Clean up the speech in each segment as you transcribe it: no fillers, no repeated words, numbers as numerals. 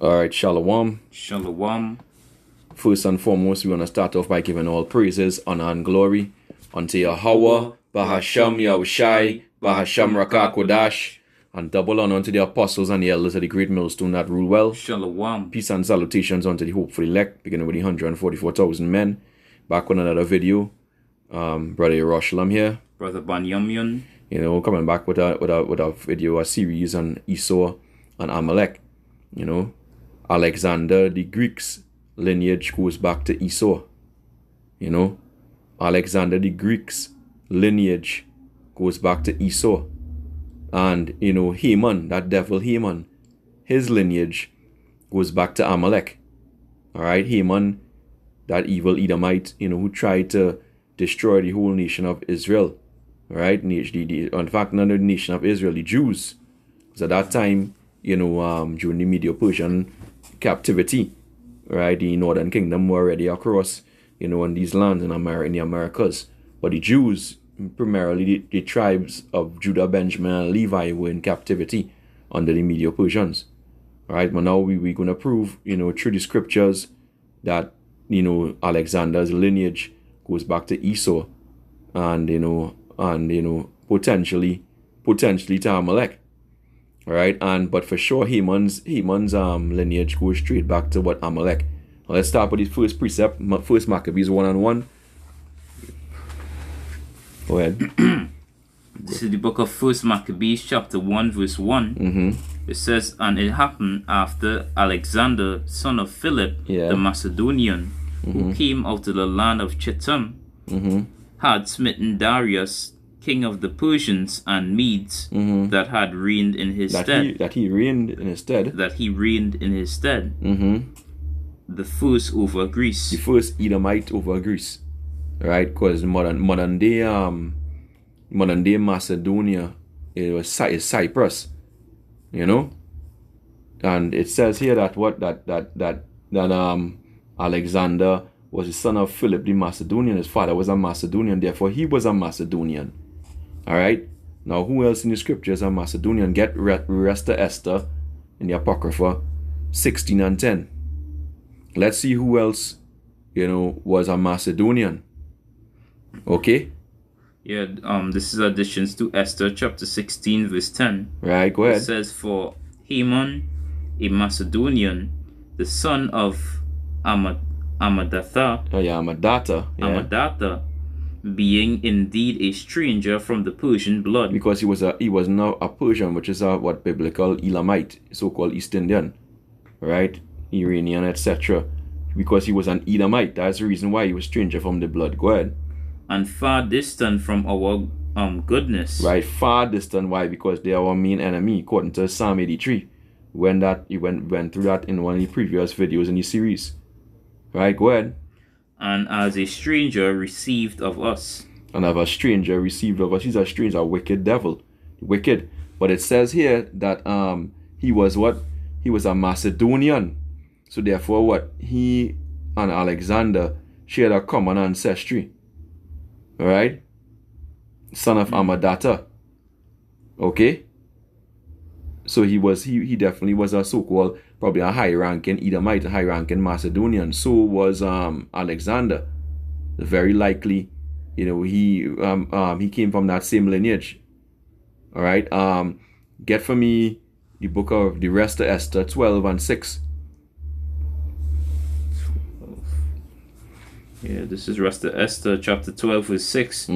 Alright, Shalom. Shalom. First and foremost, we want to start off by giving all praises, honor, and glory unto Yahweh, Bahasham Yahushai, Bahasham Rakah Kodash, and double honor unto the apostles and the elders of the great millstone that rule well. Shalom. Peace and salutations unto the hopeful elect, beginning with the 144,000 men. Back with another video. Brother Yerushalayim here. Brother Banyamyun. Coming back with a video, a series on Esau and Amalek. Alexander the Greek's lineage goes back to Esau. Alexander the Greek's lineage goes back to Esau. And, Haman, that devil Haman, his lineage goes back to Amalek. Alright, Haman, that evil Edomite, who tried to destroy the whole nation of Israel. Alright, in fact, not the nation of Israel, the Jews. Because at that time, during the Medo-Persian captivity, right, the northern kingdom were already across, in these lands in the Americas. But the Jews, primarily the tribes of Judah, Benjamin, and Levi, were in captivity under the Medo-Persians. Right, but now we're going to prove, through the scriptures that, Alexander's lineage goes back to Esau and, potentially to Amalek. Right, but for sure Haman's lineage goes straight back to what Amalek. Now let's start with the first precept, first Maccabees 1:1. Go ahead. This is the book of First Maccabees, chapter 1, verse 1. It says, and it happened after Alexander, son of Philip, the Macedonian, who came out of the land of Chittim, had smitten Darius, king of the Persians and Medes, that had reigned in his stead. That he reigned in his stead. The first over Greece. The first Edomite over Greece. Right? Because modern day Macedonia, is Cyprus. And it says here that Alexander was the son of Philip the Macedonian. His father was a Macedonian, therefore he was a Macedonian. Alright, now who else in the scriptures are Macedonian? Get rest of Esther in the Apocrypha 16 and 10. Let's see who else, was a Macedonian. Okay? Yeah, this is additions to Esther chapter 16 verse 10. Right, go ahead. It says, for Haman, a Macedonian, the son of Amadatha. Oh yeah, Amadatha. Yeah. Amadatha, being indeed a stranger from the Persian blood. Because he was now a Persian, which is what biblical Elamite, so-called East Indian, right? Iranian, etc. Because he was an Edomite. That's the reason why he was stranger from the blood. Go ahead. And far distant from our goodness. Right, far distant. Why? Because they are our main enemy, according to Psalm 83. When you went through that in one of the previous videos in the series. Right, go ahead. And as a stranger received of us. And as a stranger received of us. He's a stranger, a wicked devil. Wicked. But it says here that he was what? He was a Macedonian. So therefore what? He and Alexander shared a common ancestry. Alright? Son of Amadatha. Okay? So he definitely was a so-called, probably a high-ranking Edomite, a high-ranking Macedonian. So was Alexander. Very likely, he came from that same lineage. All right. Get for me the book of the rest of Esther 12 and 6. Yeah, this is rest of Esther chapter 12 verse 6.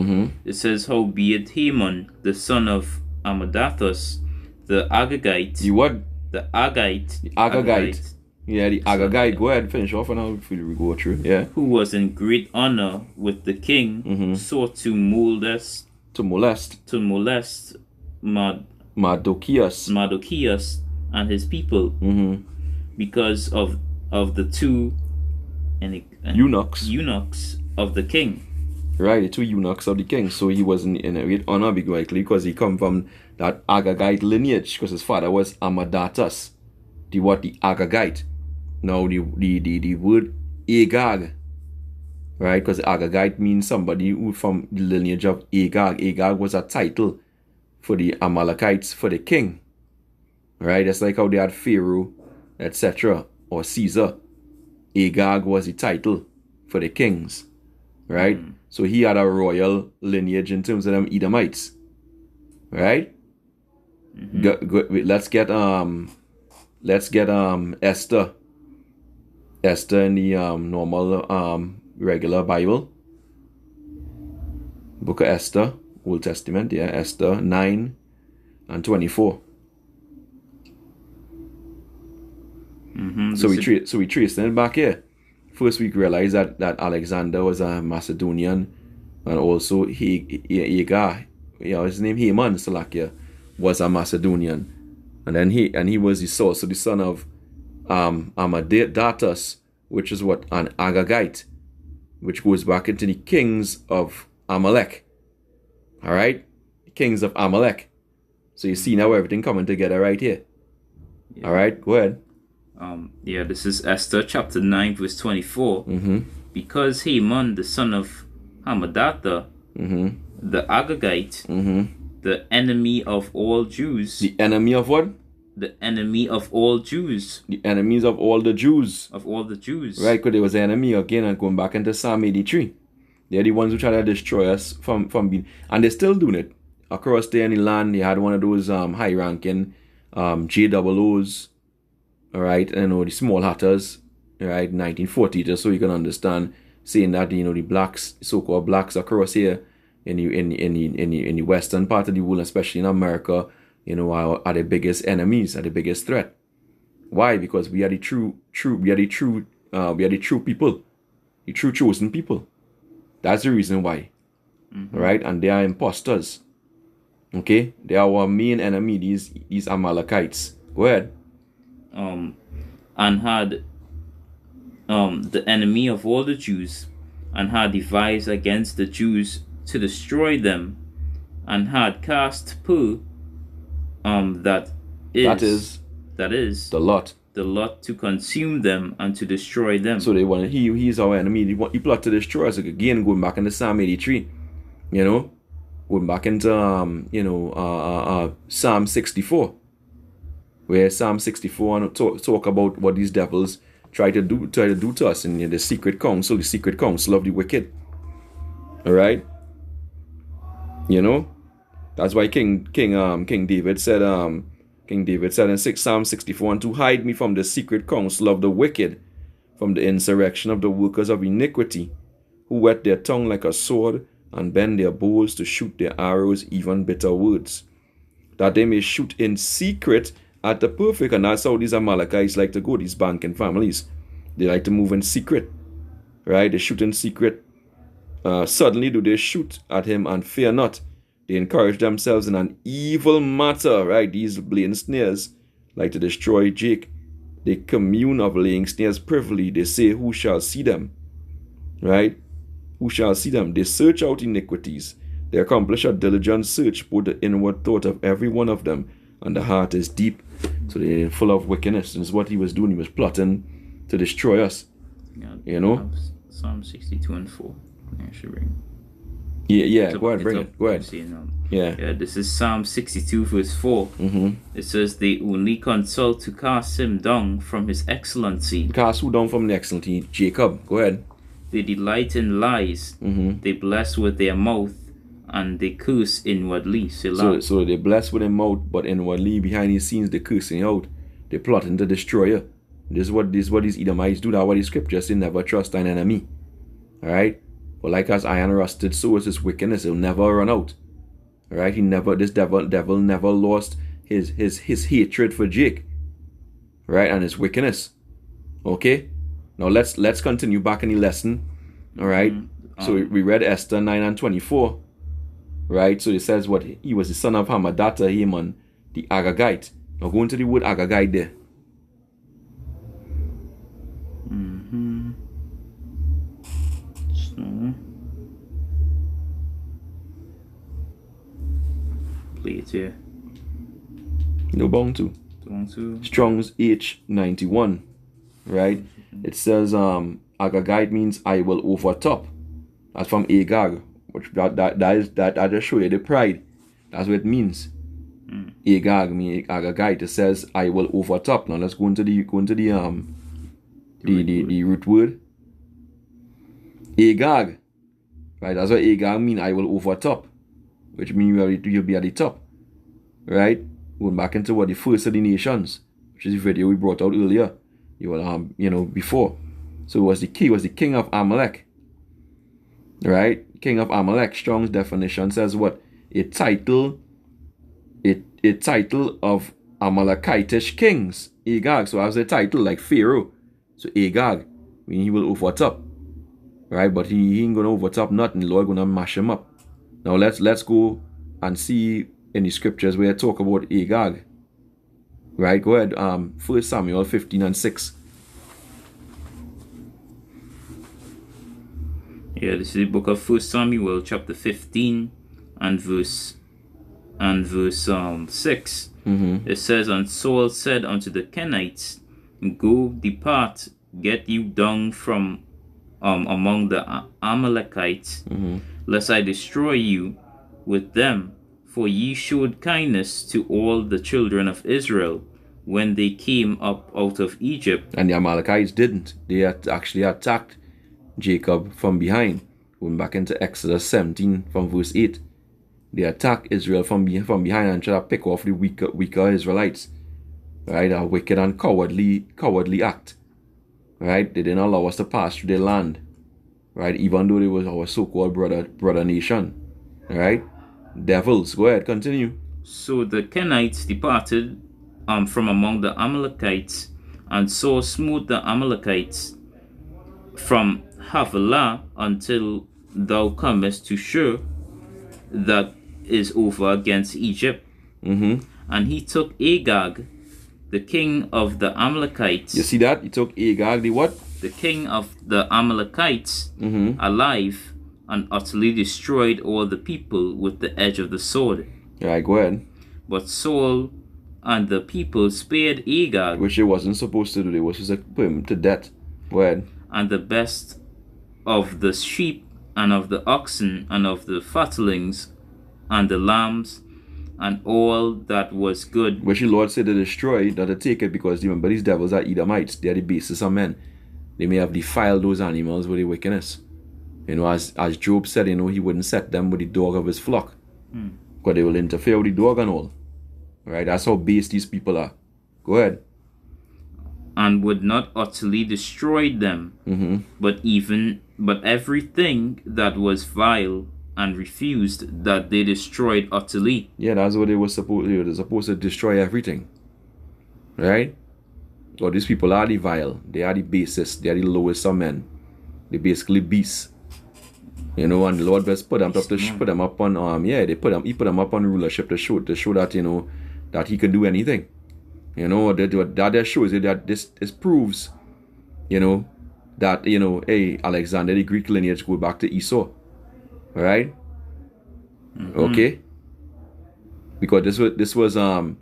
It says, howbeit Haman, the son of Amadathus, the Agagite. The what? The Agagite. The Agagite. Yeah, the Agagite. Go ahead, finish off and I'll go through. Yeah. Who was in great honor with the king, sought to molest Mardochæus and his people, because of the two eunuchs of the king. Right, the two eunuchs of the king. So he was in a great honor because he come from that Agagite lineage, because his father was Amadathus. The Agagite. Now the word Agag, right? Because Agagite means somebody who from the lineage of Agag. Agag was a title for the Amalekites, for the king. Right? That's like how they had Pharaoh etc., or Caesar. Agag was the title for the kings, right? So he had a royal lineage in terms of them Edomites, right? Let's get Esther in the normal regular Bible, book of Esther, Old Testament, yeah, Esther 9 and 24. So we traced it back here. First, we realized that Alexander was a Macedonian, and also Hagar, his name Haman, Salakia, was a Macedonian, and then he was the son of Amadeus, which is what an Agagite, which goes back into the kings of Amalek. All right, the kings of Amalek. So you see now everything coming together right here. Yeah. All right, go ahead. This is Esther chapter 9 verse 24. Because Haman, the son of Hammedatha, the Agagite, the enemy of all Jews. The enemy of what? The enemy of all Jews. The enemies of all the Jews. Of all the Jews. Right, because there was an enemy again, and going back into Psalm 83. They're the ones who try to destroy us from being, and they're still doing it. Across there in the land, they had one of those high-ranking JOOs, all right, the small hatters, all right, 1940, just so you can understand, saying that, the blacks, so-called blacks across here in the western part of the world, especially in America, are the biggest enemies, are the biggest threat. Why? Because we are the true people, the true chosen people. That's the reason why. All right, and they are imposters. Okay, they are our main enemy, these Amalekites. Go ahead. And had the enemy of all the Jews, and had devised against the Jews to destroy them, and had cast that is the lot to consume them and to destroy them. So they want he's our enemy. He plot to destroy us again, going back into Psalm 83. Going back into Psalm 64, where Psalm 64 talk about what these devils try to do to us in the secret council of the wicked. All right, that's why King David said in Psalm 64, "And to hide me from the secret council of the wicked, from the insurrection of the workers of iniquity, who whet their tongue like a sword, and bend their bows to shoot their arrows, even bitter words, that they may shoot in secret at the perfect." And that's how these Amalekites like to go, these banking families. They like to move in secret, right? They shoot in secret. Suddenly do they shoot at him and fear not. They encourage themselves in an evil matter, right? These blatant snares like to destroy Jake. They commune of laying snares privily. They say, who shall see them? Right? Who shall see them? They search out iniquities. They accomplish a diligent search, both the inward thought of every one of them, and the heart is deep. So they're full of wickedness. And it's what he was doing. He was plotting to destroy us. Yeah, Psalm 62 and 4. I should bring. Yeah. Go ahead, bring it. Go ahead. Yeah, this is Psalm 62 verse 4. It says, they only consult to cast him down from his excellency. Cast who down from the excellency? Jacob. Go ahead. They delight in lies. They bless with their mouth, and they curse inwardly. So they bless with their mouth, but inwardly, behind the scenes, they're cursing out. They're plotting to destroy you. This is what these Edomites do. That's what the scripture says, never trust thine enemy. All right? But like as iron rusted, so is his wickedness. He'll never run out. All right? This devil never lost his hatred for Jake. Right? And his wickedness. Okay? Now let's continue back in the lesson. All right? So we read Esther 9 and 24. Right? So it says what? He was the son of Hammedatha, Haman, the Agagite. Now go into the word Agagite there. Please, yeah. No bound to. Strong's H91. Right? It says Agagite means I will overtop. That's from Agag, which that just show you the pride. That's what it means. Agag, mean Agagite, it says, I will overtop. Now let's go into the root word. Agag. Right, that's what Agag mean, I will overtop. Which means you'll be at the top. Right? Going back into what the first of the nations, which is the video we brought out earlier. You will before. So it was the king of Amalek. Right? King of Amalek. Strong's definition says what? A title of Amalekitish kings. Agag. So as a title like Pharaoh. So Agag, meaning he will overtop. Right? But he ain't gonna overtop nothing. The Lord gonna mash him up. Now let's go and see in the scriptures where I talk about Agag. Right? Go ahead. 1 Samuel 15:6. Yeah, this is the book of 1 Samuel chapter 15 and verse 6. It says, And Saul said unto the Kenites, Go, depart, get you dung from among the Amalekites, lest I destroy you with them. For ye showed kindness to all the children of Israel when they came up out of Egypt. And the Amalekites didn't. They had actually attacked Jacob from behind. Going back into Exodus 17 from verse 8. They attacked Israel from behind and try to pick off the weaker Israelites. Right? A wicked and cowardly act. Right? They didn't allow us to pass through their land. Right? Even though they was our so-called brother nation. Right? Devils. Go ahead, continue. So the Kenites departed from among the Amalekites, and Saul smote the Amalekites from Havilah until thou comest to Shur, that is over against Egypt. And he took Agag, the king of the Amalekites. You see that? He took Agag, the what? The king of the Amalekites, alive, and utterly destroyed all the people with the edge of the sword. Alright, go ahead. But Saul and the people spared Agag, which they wasn't supposed to do. They was supposed to put him to death. Go ahead. And the best of the sheep, and of the oxen, and of the fatlings, and the lambs, and all that was good. Which the Lord said to destroy, not to take it, because remember these devils are Edomites. They are the basis of men. They may have defiled those animals with their wickedness. You know, as Job said, you know, he wouldn't set them with the dog of his flock. Because they will interfere with the dog and all. Right? That's how base these people are. Go ahead. And would not utterly destroy them, but everything that was vile, and refused, that they destroyed utterly. Yeah, that's what they were supposed to do. They're supposed to destroy everything. Right? Or these people are the vile. They are the basest. They are the lowest of men. They basically beasts. You know, and the Lord just put them up on he put them up on rulership to show that, you know, that he can do anything. You know, that shows you that this proves, you know, that, you know, hey, Alexander, the Greek lineage go back to Esau. Right? Okay? Because this was being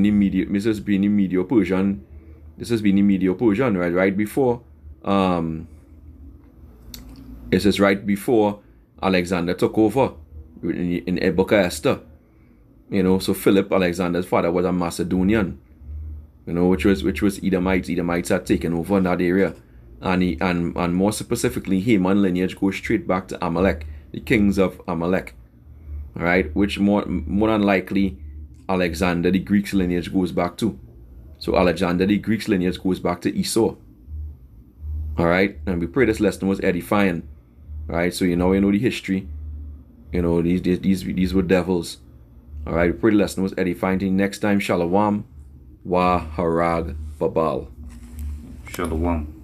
the Medio-Persian. This has been the Medio-Persian, right? Right before it says right before Alexander took over in Book of Esther. You know, so Philip, Alexander's father, was a Macedonian. You know, which was Edomites. Edomites had taken over in that area. And more specifically, Haman lineage goes straight back to Amalek, the kings of Amalek. Alright, which more than likely Alexander the Greek's lineage goes back to. So Alexander the Greek's lineage goes back to Esau. Alright, and we pray this lesson was edifying. Alright, so you know the history. You know, these were devils. Alright, we pray the lesson was edifying. Till next time, Shalom wa harag babal. Shalom.